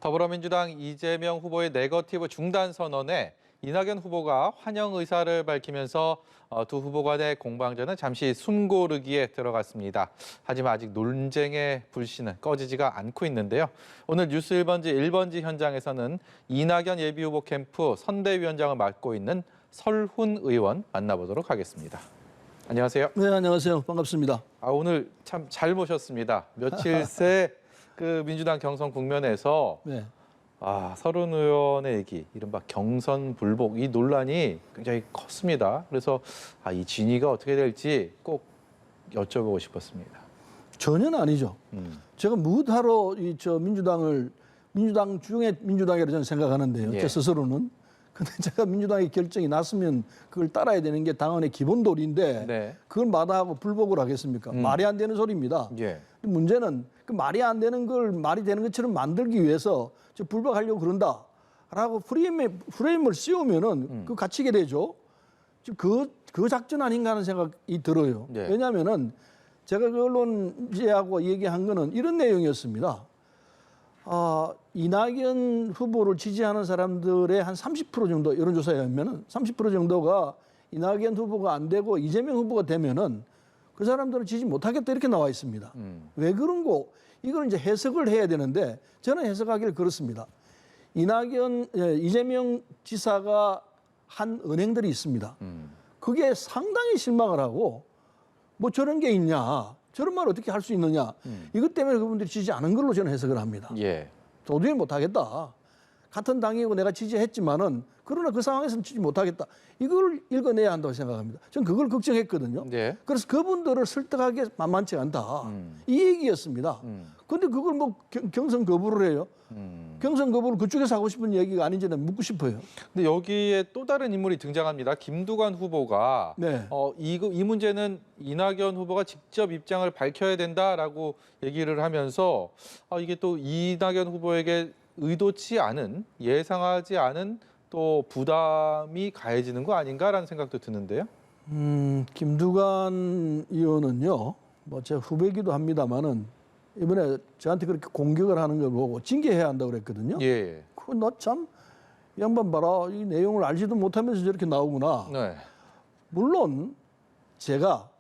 더불어민주당 이재명 후보의 네거티브 중단 선언에 이낙연 후보가 환영 의사를 밝히면서 두 후보 간의 공방전은 잠시 숨고르기에 들어갔습니다. 하지만 아직 논쟁의 불씨는 꺼지지가 않고 있는데요. 오늘 뉴스 1번지 현장에서는 이낙연 예비후보 캠프 선대위원장을 맡고 있는 설훈 의원 만나보도록 하겠습니다. 안녕하세요. 네, 안녕하세요. 반갑습니다. 오늘 참 잘 모셨습니다. 며칠 새 그 민주당 경선 국면에서 네. 설훈 의원의 얘기, 이른바 경선 불복 이 논란이 굉장히 컸습니다. 그래서 이 진위가 어떻게 될지 꼭 여쭤보고 싶었습니다. 전혀 아니죠. 제가 무엇하러 민주당 중에 민주당이라고 저는 생각하는데요. 예. 제 스스로는. 근데 제가 민주당의 결정이 났으면 그걸 따라야 되는 게 당원의 기본 도리인데 네. 그걸 마다하고 불복을 하겠습니까? 말이 안 되는 소리입니다. 예. 문제는 그 말이 안 되는 걸 말이 되는 것처럼 만들기 위해서 저 불복하려고 그런다라고 프레임을 씌우면은 그 갇히게 되죠. 지금 그 작전 아닌가 하는 생각이 들어요. 예. 왜냐하면은 제가 그 언론지하고 얘기한 거는 이런 내용이었습니다. 이낙연 후보를 지지하는 사람들의 한 30% 정도 여론조사에 의하면은 30% 정도가 이낙연 후보가 안 되고 이재명 후보가 되면은 그 사람들은 지지 못하겠다 이렇게 나와 있습니다. 왜 그런고 이걸 이제 해석을 해야 되는데 저는 해석하기를 그렇습니다. 이재명 지사가 한 은행들이 있습니다. 그게 상당히 실망을 하고 뭐 저런 게 있냐, 저런 말 어떻게 할 수 있느냐, 이것 때문에 그분들이 지지 않은 걸로 저는 해석을 합니다. 예. 도저히 못하겠다. 같은 당이고 내가 지지했지만은 그러나 그 상황에서는 지지 못하겠다. 이걸 읽어내야 한다고 생각합니다. 저는 그걸 걱정했거든요. 네. 그래서 그분들을 설득하기 만만치 않다. 이 얘기였습니다. 그런데 그걸 뭐 경선 거부를 해요. 경선 거부를 그쪽에서 하고 싶은 얘기가 아닌지는 묻고 싶어요. 근데 여기에 또 다른 인물이 등장합니다. 김두관 후보가 네. 이 문제는 이낙연 후보가 직접 입장을 밝혀야 된다라고 얘기를 하면서 이게 또 이낙연 후보에게 의도치 않은, 예상하지 않은 또 부담이 가해지는 거 아닌가라는 생각도 드는데요. 김두관 의원은요, 뭐 제 후배기도 합니다만은 이번에 저한테 그렇게 공격을 하는 걸 보고 징계해야 한다고 그랬거든요. 예. 너 참 양반 봐라, 이 내용을 알지도 못하면서 저렇게 나오구나. 네. 물론 제가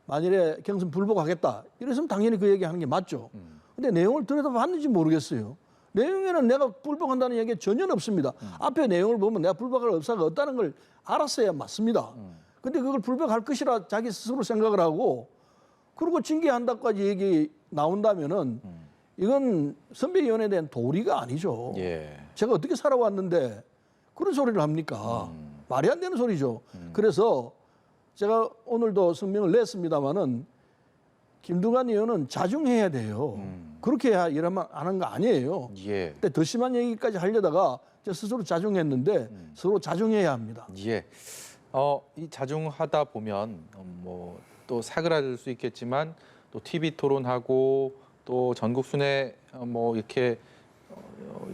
만일에 경선 불복하겠다 이랬으면 당연히 그 얘기하는 게 맞죠. 근데 내용을 들여다봤는지 모르겠어요. 내용에는 내가 불복한다는 얘기가 전혀 없습니다. 앞에 내용을 보면 내가 불복할 의사가 없다는 걸 알았어야 맞습니다. 근데 그걸 불복할 것이라 자기 스스로 생각을 하고 그리고 징계한다까지 얘기 나온다면은 이건 선배위원회에 대한 도리가 아니죠. 예. 제가 어떻게 살아왔는데 그런 소리를 합니까? 말이 안 되는 소리죠. 그래서 제가 오늘도 성명을 냈습니다마는 김두관 의원은 자중해야 돼요. 그렇게 해야 일하면 안 하는 거 아니에요. 예. 근데 더 심한 얘기까지 하려다가 저 스스로 자중했는데 서로 자중해야 합니다. 예. 이 자중하다 보면 뭐 또 사그라들 수 있겠지만 또 TV 토론하고 또 전국 순회 뭐 이렇게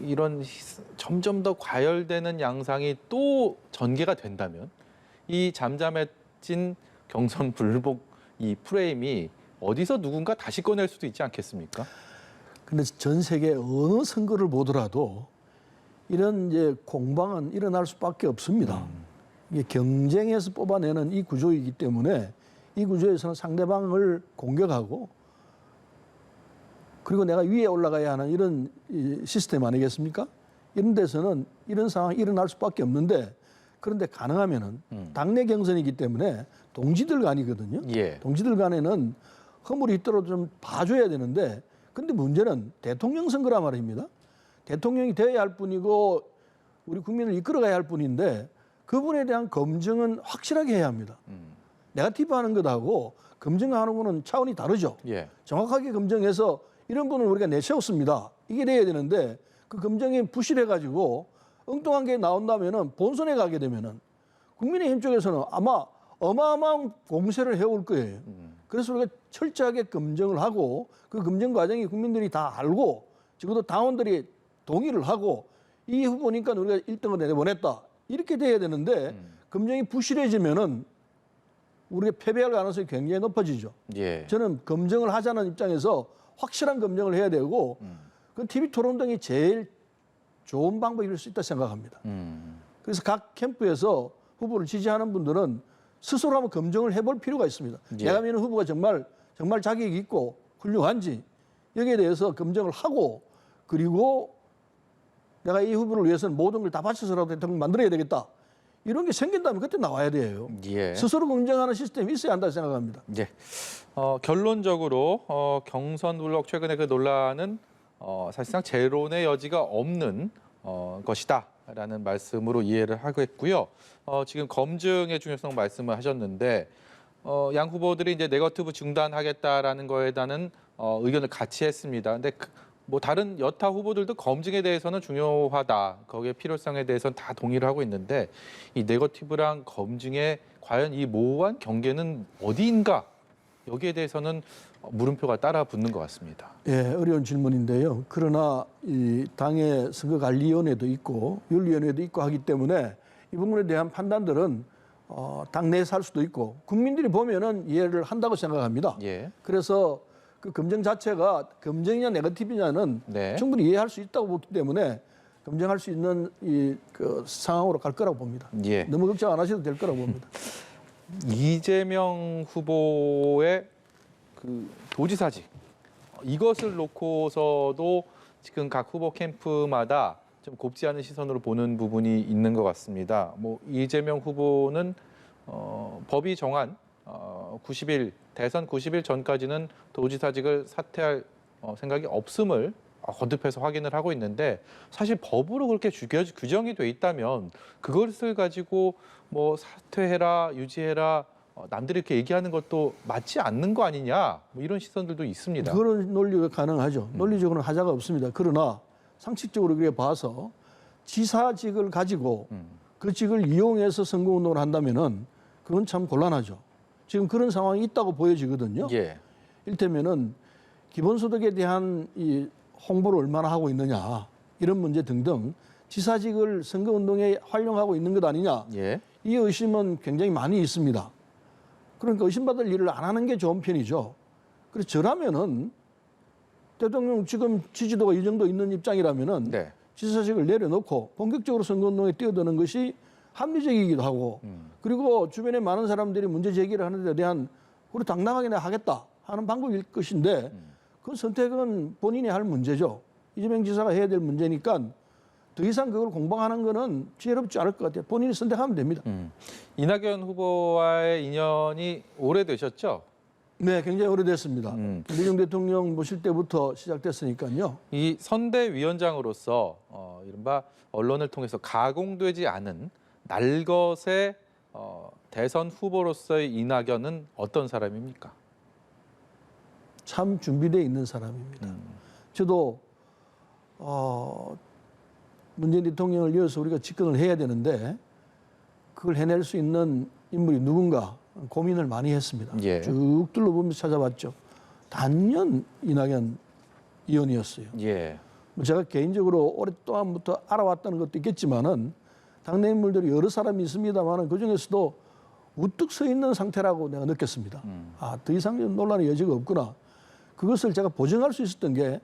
이런 점점 더 과열되는 양상이 또 전개가 된다면 이 잠잠해진 경선 불복 이 프레임이 어디서 누군가 다시 꺼낼 수도 있지 않겠습니까? 근데 전 세계 어느 선거를 보더라도 이런 이제 공방은 일어날 수밖에 없습니다. 이게 경쟁에서 뽑아내는 이 구조이기 때문에 이 구조에서는 상대방을 공격하고 그리고 내가 위에 올라가야 하는 이런 시스템 아니겠습니까? 이런 데서는 이런 상황이 일어날 수밖에 없는데 그런데 가능하면은 당내 경선이기 때문에 동지들 간이거든요. 예. 동지들 간에는 허물이 있도록 좀 봐줘야 되는데 근데 문제는 대통령 선거란 말입니다. 대통령이 되어야 할 분이고 우리 국민을 이끌어가야 할 분인데 그분에 대한 검증은 확실하게 해야 합니다. 네거티브하는 것하고 검증하는 거는 차원이 다르죠. 예. 정확하게 검증해서 이런 분을 우리가 내세웠습니다. 이게 돼야 되는데 그 검증이 부실해가지고 엉뚱한 게 나온다면은 본선에 가게 되면은 국민의힘 쪽에서는 아마 어마어마한 공세를 해올 거예요. 그래서 우리가 철저하게 검증을 하고 그 검증 과정이 국민들이 다 알고 적어도 당원들이 동의를 하고 이 후보니까 우리가 1등을 내보냈다. 이렇게 돼야 되는데 검증이 부실해지면은 우리가 패배할 가능성이 굉장히 높아지죠. 예. 저는 검증을 하자는 입장에서 확실한 검증을 해야 되고 그 TV 토론 등이 제일 좋은 방법일 수 있다 생각합니다. 그래서 각 캠프에서 후보를 지지하는 분들은 스스로 한번 검증을 해볼 필요가 있습니다. 예. 내가 믿는 후보가 정말 자격이 있고 훌륭한지 여기에 대해서 검증을 하고 그리고 내가 이 후보를 위해서는 모든 걸 다 바쳐서라도 대통령 만들어야 되겠다. 이런 게 생긴다면 그때 나와야 돼요. 예. 스스로 검증하는 시스템이 있어야 한다 생각합니다. 예. 결론적으로 경선 블록 최근의 그 논란은 사실상 재론의 여지가 없는 것이다라는 말씀으로 이해를 하겠고요. 지금 검증의 중요성 말씀을 하셨는데 양 후보들이 이제 네거티브 중단하겠다라는 거에 대한 의견을 같이 했습니다. 근데 뭐 다른 여타 후보들도 검증에 대해서는 중요하다. 거기에 필요성에 대해서는 다 동의를 하고 있는데 이 네거티브랑 검증의 과연 이 모호한 경계는 어디인가? 여기에 대해서는 물음표가 따라 붙는 것 같습니다. 예, 어려운 질문인데요. 그러나 이 당의 선거관리위원회도 있고 윤리위원회도 있고 하기 때문에 이 부분에 대한 판단들은 당내에서 할 수도 있고 국민들이 보면은 이해를 한다고 생각합니다. 예. 그래서 그 검증 자체가 검증이냐 네거티브냐는 네. 충분히 이해할 수 있다고 보기 때문에 검증할 수 있는 그 상황으로 갈 거라고 봅니다. 예. 너무 걱정 안 하셔도 될 거라고 봅니다. 이재명 후보의 그 도지사직 이것을 놓고서도 지금 각 후보 캠프마다 좀 곱지 않은 시선으로 보는 부분이 있는 것 같습니다. 뭐 이재명 후보는 법이 정한 90일 대선 90일 전까지는 도지사직을 사퇴할 생각이 없음을 거듭해서 확인을 하고 있는데 사실 법으로 그렇게 규정이 돼 있다면 그것을 가지고 뭐 사퇴해라 유지해라 남들이 이렇게 얘기하는 것도 맞지 않는 거 아니냐 뭐 이런 시선들도 있습니다. 그런 논리가 가능하죠. 논리적으로는 하자가 없습니다. 그러나 상식적으로 그렇게 봐서 지사직을 가지고 그 직을 이용해서 선거운동을 한다면은 그건 참 곤란하죠. 지금 그런 상황이 있다고 보여지거든요. 예. 이를테면은 기본소득에 대한 이 홍보를 얼마나 하고 있느냐 이런 문제 등등 지사직을 선거운동에 활용하고 있는 것 아니냐 예. 이 의심은 굉장히 많이 있습니다. 그러니까 의심받을 일을 안 하는 게 좋은 편이죠. 그래서 저라면은 대통령 지금 지지도가 이 정도 있는 입장이라면은 네. 지사직을 내려놓고 본격적으로 선거운동에 뛰어드는 것이 합리적이기도 하고 그리고 주변에 많은 사람들이 문제 제기를 하는 데 대한 우리 당당하게 내가 하겠다 하는 방법일 것인데 그 선택은 본인이 할 문제죠. 이재명 지사가 해야 될 문제니까 더 이상 그걸 공방하는 거는 지혜롭지 않을 것 같아요. 본인이 선택하면 됩니다. 이낙연 후보와의 인연이 오래되셨죠? 네, 굉장히 오래됐습니다. 이재명 대통령 모실 때부터 시작됐으니까요. 이 선대위원장으로서 이른바 언론을 통해서 가공되지 않은 날것의 대선 후보로서의 이낙연은 어떤 사람입니까? 참 준비되어 있는 사람입니다. 저도 문재인 대통령을 이어서 우리가 집권을 해야 되는데 그걸 해낼 수 있는 인물이 누군가 고민을 많이 했습니다. 예. 쭉 둘러보면서 찾아봤죠. 단연 이낙연 의원이었어요. 예. 제가 개인적으로 오랫동안부터 알아왔다는 것도 있겠지만은 당내 인물들이 여러 사람이 있습니다만은 그 중에서도 우뚝 서 있는 상태라고 내가 느꼈습니다. 더 이상 논란의 여지가 없구나. 그것을 제가 보증할 수 있었던 게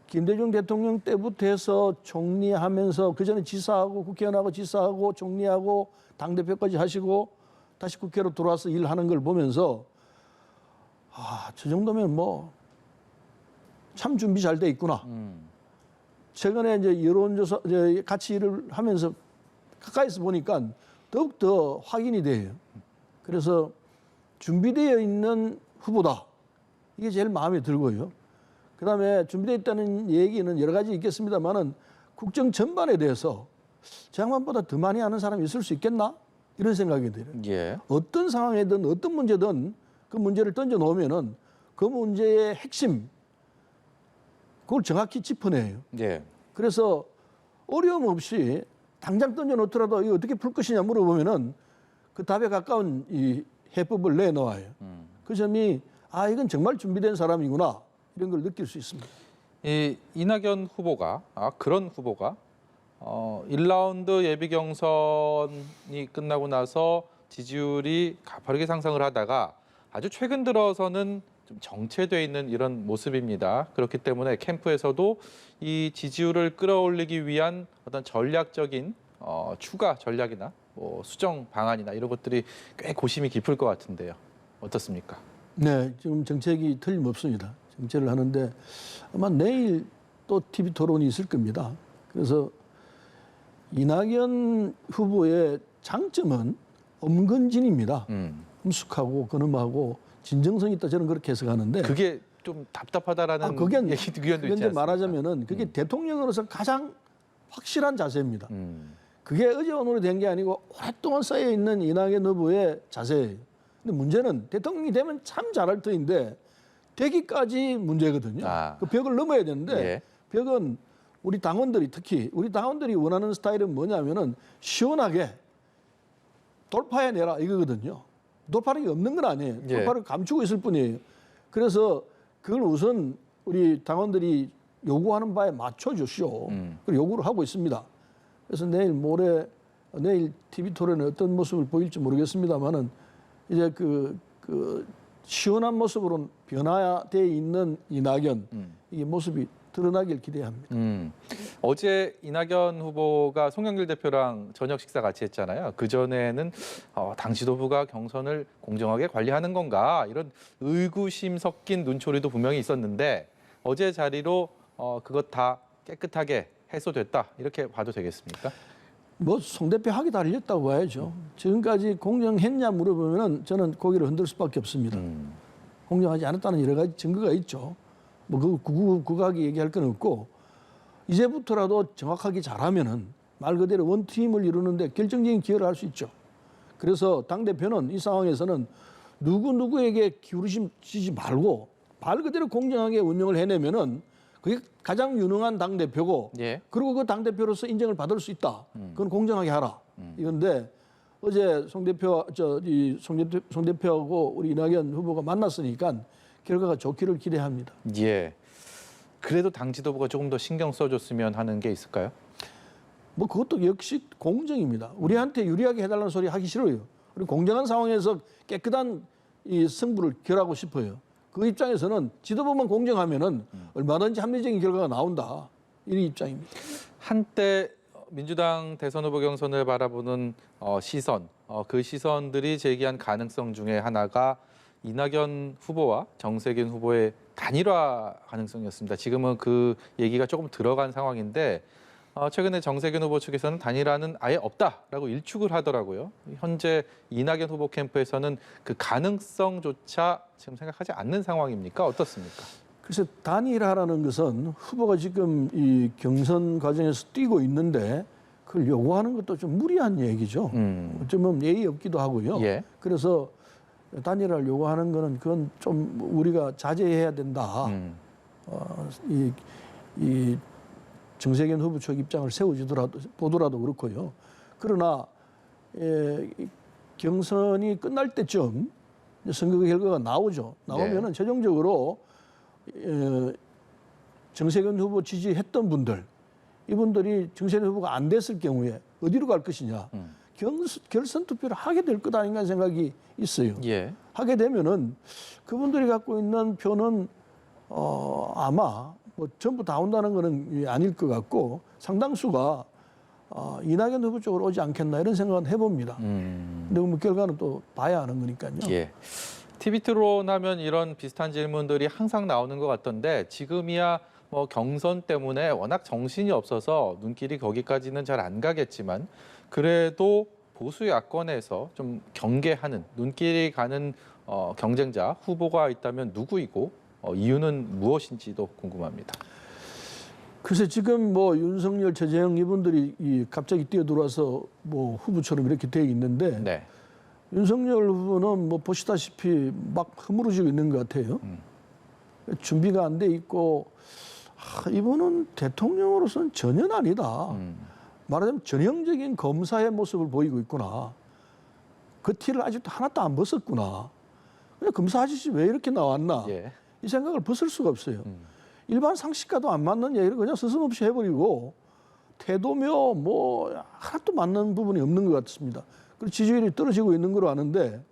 김대중 대통령 때부터 해서 총리하면서 그전에 지사하고 국회의원하고 지사하고 총리하고 당대표까지 하시고 다시 국회로 들어와서 일하는 걸 보면서 저 정도면 뭐 참 준비 잘 돼 있구나. 최근에 이제 여론조사 같이 일을 하면서 가까이서 보니까 더욱더 확인이 돼요. 그래서 준비되어 있는 후보다. 이게 제일 마음에 들고요. 그다음에 준비되어 있다는 얘기는 여러 가지 있겠습니다만은 국정 전반에 대해서 저 양반보다 더 많이 아는 사람이 있을 수 있겠나? 이런 생각이 들어요. 예. 어떤 상황이든 어떤 문제든 그 문제를 던져 놓으면은 그 문제의 핵심 그걸 정확히 짚어내요. 예. 그래서 어려움 없이 당장 던져 놓더라도 이거 어떻게 풀 것이냐 물어보면은 그 답에 가까운 이 해법을 내놓아요. 그 점이 이건 정말 준비된 사람이구나 이런 걸 느낄 수 있습니다. 이 이낙연 후보가 그런 후보가 1라운드 예비 경선이 끝나고 나서 지지율이 가파르게 상승을 하다가 아주 최근 들어서는 좀 정체돼 있는 이런 모습입니다. 그렇기 때문에 캠프에서도 이 지지율을 끌어올리기 위한 어떤 전략적인 추가 전략이나 뭐 수정 방안이나 이런 것들이 꽤 고심이 깊을 것 같은데요. 어떻습니까? 네, 지금 정책이 틀림없습니다. 정책을 하는데 아마 내일 또 TV 토론이 있을 겁니다. 그래서 이낙연 후보의 장점은 엄근진입니다. 엄숙하고 근엄하고 진정성 있다 저는 그렇게 해석하는데 그게 좀 답답하다라는 그게 얘기 의견도 있지 않습니까? 말하자면은 그게 대통령으로서 가장 확실한 자세입니다. 그게 어제 오늘이 된 게 아니고 오랫동안 쌓여 있는 이낙연 후보의 자세예요. 근데 문제는 대통령이 되면 참 잘할 터인데 되기까지 문제거든요. 그 벽을 넘어야 되는데 예. 벽은 우리 당원들이 특히 우리 당원들이 원하는 스타일은 뭐냐면은 시원하게 돌파해내라 이거거든요. 돌파력이 없는 건 아니에요. 예. 돌파를 감추고 있을 뿐이에요. 그래서 그걸 우선 우리 당원들이 요구하는 바에 맞춰주시오. 그리고 요구를 하고 있습니다. 그래서 내일 TV 토론에 어떤 모습을 보일지 모르겠습니다만은 이제 그 시원한 모습으로 변화되어 있는 이낙연 이 모습이 드러나길 기대합니다. 어제 이낙연 후보가 송영길 대표랑 저녁 식사 같이 했잖아요. 그 전에는 당 지도부가 경선을 공정하게 관리하는 건가 이런 의구심 섞인 눈초리도 분명히 있었는데 어제 자리로 그것 다 깨끗하게 해소됐다 이렇게 봐도 되겠습니까? 뭐 송 대표 하기 달렸다고 봐야죠. 지금까지 공정했냐 물어보면은 저는 고개를 흔들 수밖에 없습니다. 공정하지 않았다는 여러 가지 증거가 있죠. 뭐 국하게 얘기할 건 없고 이제부터라도 정확하게 잘하면은 말 그대로 원팀을 이루는데 결정적인 기여를 할 수 있죠. 그래서 당 대표는 이 상황에서는 누구에게 기울이지 말고 말 그대로 공정하게 운영을 해내면은 그게 가장 유능한 당 대표고 예. 그리고 그 당 대표로서 인정을 받을 수 있다. 그건 공정하게 하라. 이건데 어제 송 대표하고 우리 이낙연 후보가 만났으니까 결과가 좋기를 기대합니다. 예. 그래도 당 지도부가 조금 더 신경 써줬으면 하는 게 있을까요? 뭐 그것도 역시 공정입니다. 우리한테 유리하게 해달라는 소리 하기 싫어요. 그리고 공정한 상황에서 깨끗한 이 승부를 결하고 싶어요. 그 입장에서는 지도부만 공정하면은 얼마든지 합리적인 결과가 나온다. 이런 입장입니다. 한때 민주당 대선 후보 경선을 바라보는 시선, 그 시선들이 제기한 가능성 중에 하나가 이낙연 후보와 정세균 후보의 단일화 가능성이었습니다. 지금은 그 얘기가 조금 들어간 상황인데 최근에 정세균 후보 측에서는 단일화는 아예 없다라고 일축을 하더라고요. 현재 이낙연 후보 캠프에서는 그 가능성조차 지금 생각하지 않는 상황입니까? 어떻습니까? 글쎄 단일화라는 것은 후보가 지금 이 경선 과정에서 뛰고 있는데 그걸 요구하는 것도 좀 무리한 얘기죠. 어쩌면 예의 없기도 하고요. 예. 그래서 단일화를 요구하는 거는 그건 좀 우리가 자제해야 된다. 이 정세균 후보 측 입장을 보더라도 그렇고요. 그러나 경선이 끝날 때쯤 선거 결과가 나오죠. 나오면은 최종적으로 정세균 후보 지지했던 분들, 이분들이 정세균 후보가 안 됐을 경우에 어디로 갈 것이냐. 결선 투표를 하게 될 것 아닌가 생각이 있어요. 예. 하게 되면은 그분들이 갖고 있는 표는 아마 뭐 전부 다 온다는 거는 아닐 것 같고 상당수가 이낙연 후보 쪽으로 오지 않겠나 이런 생각은 해봅니다. 근데 뭐 결과는 또 봐야 하는 거니까요. 예. TV 토론하면 이런 비슷한 질문들이 항상 나오는 것 같던데 지금이야 뭐 경선 때문에 워낙 정신이 없어서 눈길이 거기까지는 잘 안 가겠지만 그래도 보수 야권에서 좀 경계하는 눈길이 가는 경쟁자 후보가 있다면 누구이고 이유는 무엇인지도 궁금합니다. 글쎄 지금 뭐 윤석열, 최재형 이분들이 갑자기 뛰어들어와서 뭐 후보처럼 이렇게 돼 있는데 네. 윤석열 후보는 뭐 보시다시피 막 허물어지고 있는 것 같아요. 준비가 안 돼 있고 이분은 대통령으로서는 전혀 아니다. 말하자면 전형적인 검사의 모습을 보이고 있구나. 그 티를 아직도 하나도 안 벗었구나. 그냥 검사 아저씨 왜 이렇게 나왔나. 예. 이 생각을 벗을 수가 없어요. 일반 상식과도 안 맞는 얘기를 그냥 서슴없이 해버리고 태도며 뭐 하나도 맞는 부분이 없는 것 같습니다. 그리고 지지율이 떨어지고 있는 걸로 아는데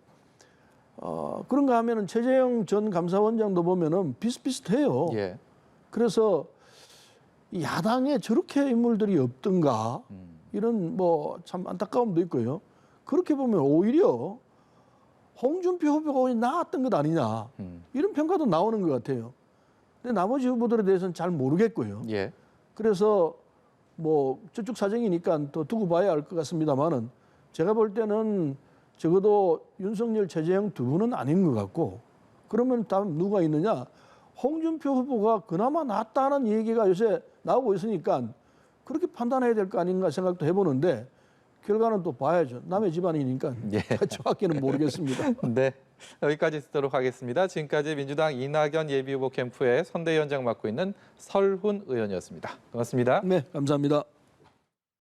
그런가 하면은 최재형 전 감사원장도 보면은 비슷비슷해요. 예. 그래서 이 야당에 저렇게 인물들이 없던가 이런 뭐 참 안타까움도 있고요. 그렇게 보면 오히려 홍준표 후보가 오히려 나았던 것 아니냐 이런 평가도 나오는 것 같아요. 근데 나머지 후보들에 대해서는 잘 모르겠고요. 예. 그래서 뭐 저쪽 사정이니까 또 두고 봐야 할 것 같습니다만은 제가 볼 때는 적어도 윤석열, 최재형 두 분은 아닌 것 같고 그러면 다음 누가 있느냐? 홍준표 후보가 그나마 낫다는 얘기가 요새 나오고 있으니까 그렇게 판단해야 될 거 아닌가 생각도 해보는데 결과는 또 봐야죠. 남의 집안이니까 예. 정확히는 모르겠습니다. 네. 여기까지 듣도록 하겠습니다. 지금까지 민주당 이낙연 예비후보 캠프의 선대위원장 맡고 있는 설훈 의원이었습니다. 고맙습니다. 네, 감사합니다.